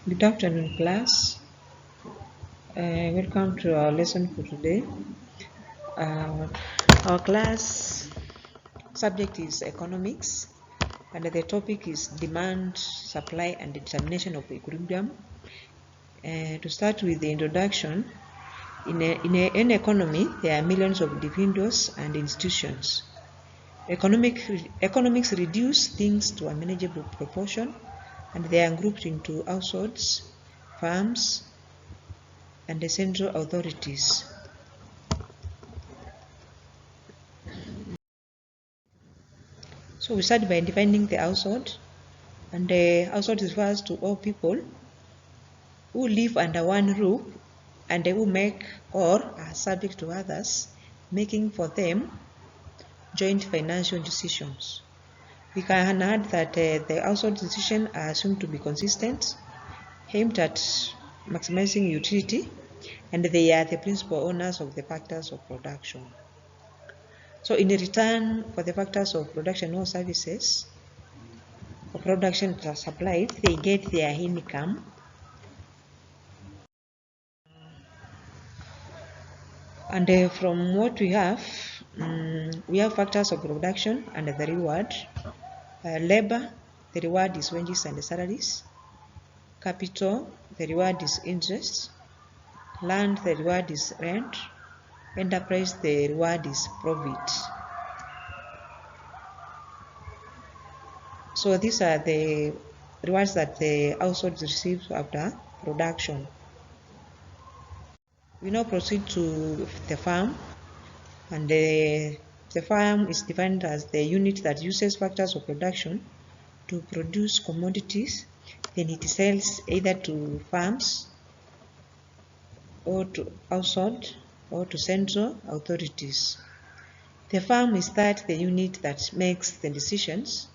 Good afternoon, class. Welcome to our lesson for today. Uh, our class subject is economics, and the topic is demand, supply, and determination of equilibrium. To start with the introduction, in economy, there are millions of individuals and institutions. Economics reduce things to a manageable proportion, and they are grouped into households, firms, and the central authorities. So we start by defining the household, and the household refers to all people who live under one roof and who make or are subject to others, making for them joint financial decisions. We can add that the household decisions are assumed to be consistent, aimed at maximizing utility, and they are the principal owners of the factors of production. So in return for the factors of production or services, or production that are supplied, they get their income. And from what we have factors of production and the reward. Labor, the reward is wages and salaries. Capital, the reward is interest. Land, the reward is rent. Enterprise, the reward is profit. So these are the rewards that the household receives after production. We now proceed to the farm, and the farm is defined as the unit that uses factors of production to produce commodities, then it sells either to farms or to household or to central authorities. The farm is the unit that makes the decisions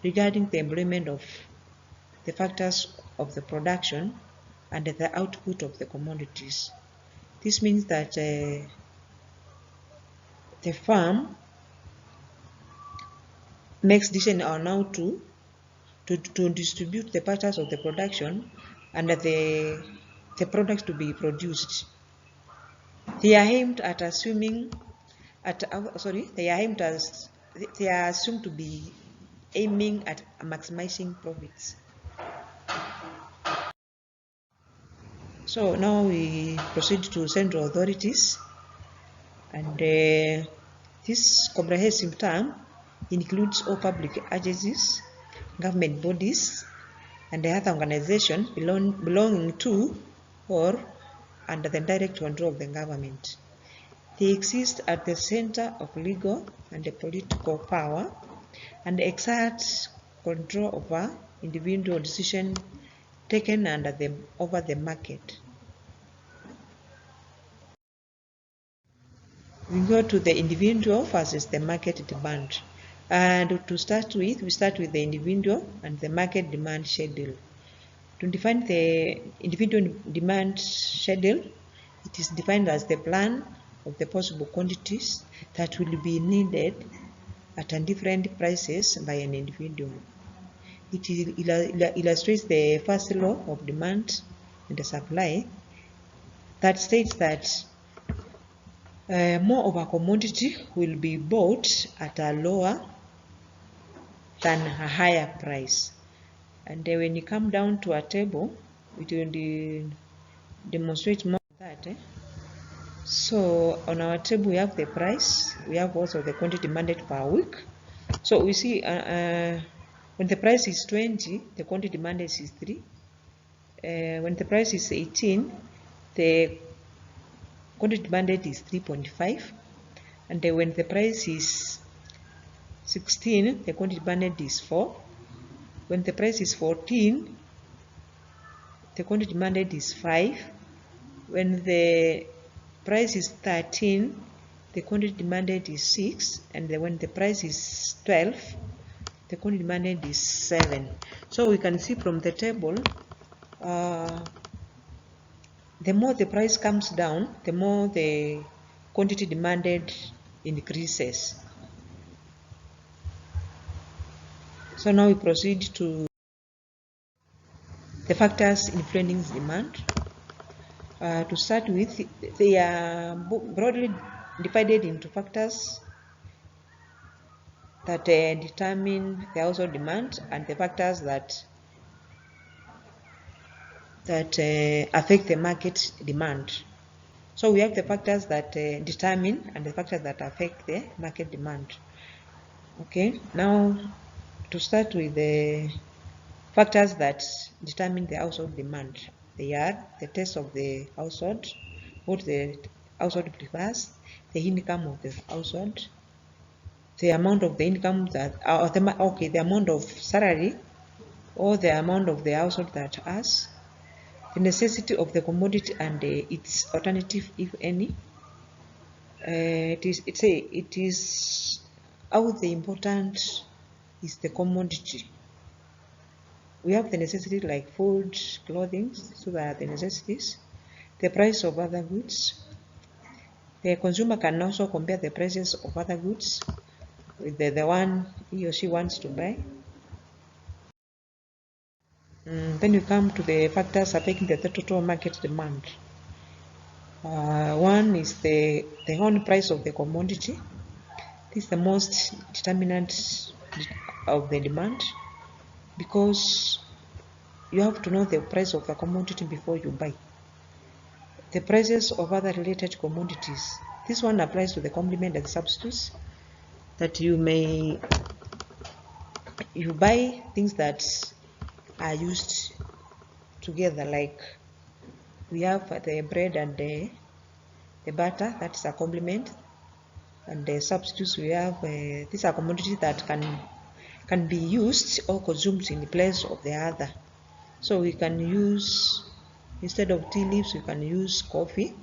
regarding the employment of the factors of the production and the output of the commodities. This means that the farm makes decision on how to distribute the factors of the production and the products to be produced. They are aimed at assuming they are assumed to be aiming at maximizing profits. So now we proceed to central authorities, and this comprehensive term includes all public agencies, government bodies, and the other organizations belonging to or under the direct control of the government. They exist at the center of legal and political power and exert control over individual decisions taken over the market. We go to the individual versus the market demand. And to start with, we start with the individual and the market demand schedule. To define the individual demand schedule, it is defined as the plan of the possible quantities that will be needed at different prices by an individual. It illustrates the first law of demand and the supply that states that more of a commodity will be bought at a lower than a higher price. And when you come down to a table, it will demonstrate more of that. So on our table, we have the price, we have also the quantity demanded per week. So we see when the price is 20, the quantity demanded is 3. When the price is 18, the quantity demanded is 3.5. And when the price is 16, the quantity demanded is 4. When the price is 14, the quantity demanded is 5. When the price is 13, the quantity demanded is 6. And when the price is 12, the quantity demanded is 7. So we can see from the table, the more the price comes down, the more the quantity demanded increases. So now we proceed to the factors influencing demand. To start with, they are broadly divided into factors that determine the household demand and the factors that affect the market demand. So we have the factors that determine and the factors that affect the market demand. Okay, now to start with the factors that determine the household demand, they are the taste of the household, what the household prefers, the income of the household, the amount of the income that, the amount of salary or the amount of the household that has, the necessity of the commodity and its alternative, if any. It is how the important is the commodity. We have the necessity like food, clothing, so that are the necessities. The price of other goods. The consumer can also compare the prices of other goods with the one he or she wants to buy. Then we come to the factors affecting the total market demand. One is the own price of the commodity. This is the most determinant of the demand, because you have to know the price of the commodity before you buy. The prices of other related commodities. This one applies to the complement and substitutes, that you buy things that are used together, like we have the bread and the butter, that's a complement, and the substitutes we have these are commodities that can be used or consumed in place of the other. So we can use, instead of tea leaves, we can use coffee.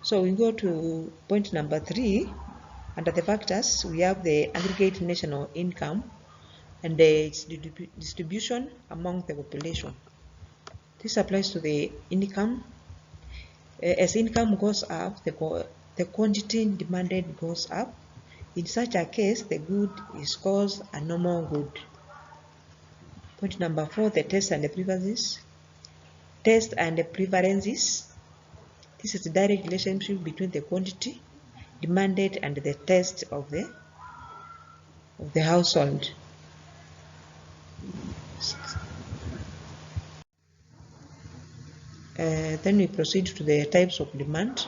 So we go to point number 3. Under the factors, we have the aggregate national income and its distribution among the population. This applies to the income. As income goes up, the quantity demanded goes up. In such a case, the good is called a normal good. Point number 4, the taste and the preferences. Taste and the preferences. This is the direct relationship between the quantity demanded and the taste of the household. Then we proceed to the types of demand.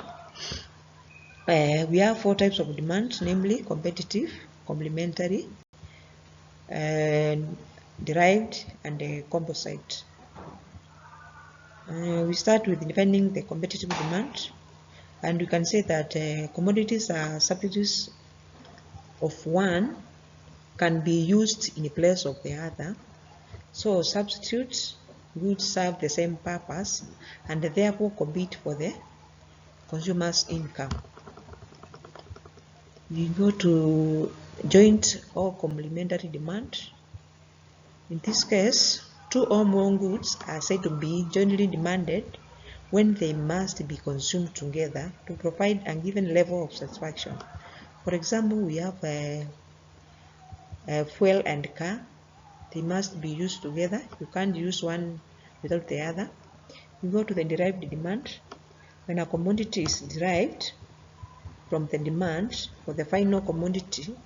We have 4 types of demand, namely competitive, complementary, derived, and composite. We start with defining the competitive demand, and we can say that commodities are substitutes of one can be used in place of the other. So substitute goods serve the same purpose and therefore compete for the consumer's income. We go to joint or complementary demand. In this case, 2 or more goods are said to be jointly demanded when they must be consumed together to provide a given level of satisfaction. For example, we have a fuel and car. They must be used together. You can't use one without the other. We go to the derived demand. When a commodity is derived from the demand for the final commodity,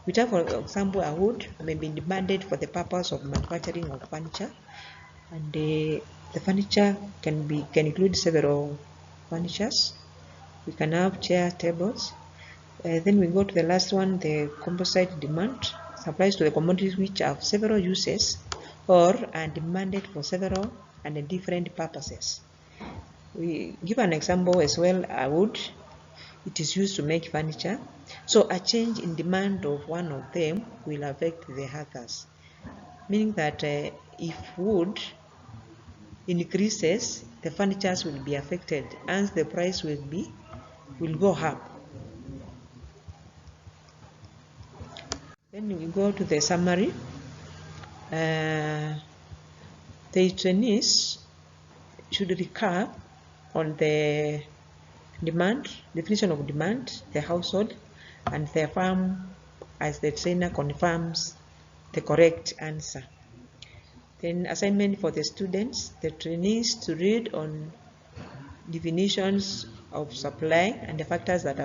which are, for example, a wood may be demanded for the purpose of manufacturing of furniture, and the furniture can include several furnitures. We can have chair, tables. Then we go to the last one, the composite demand. It applies to the commodities which have several uses or are demanded for several and different purposes. We give an example as well, a wood. It is used to make furniture. So a change in demand of one of them will affect the others. Meaning that if wood increases, the furniture will be affected, and the price will go up. Then we go to the summary. The trainees should recap on the demand, definition of demand, the household, and the farm, as the trainer confirms the correct answer. Then assignment for the students, the trainees to read on definitions of supply and the factors that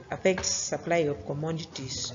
affect supply of commodities.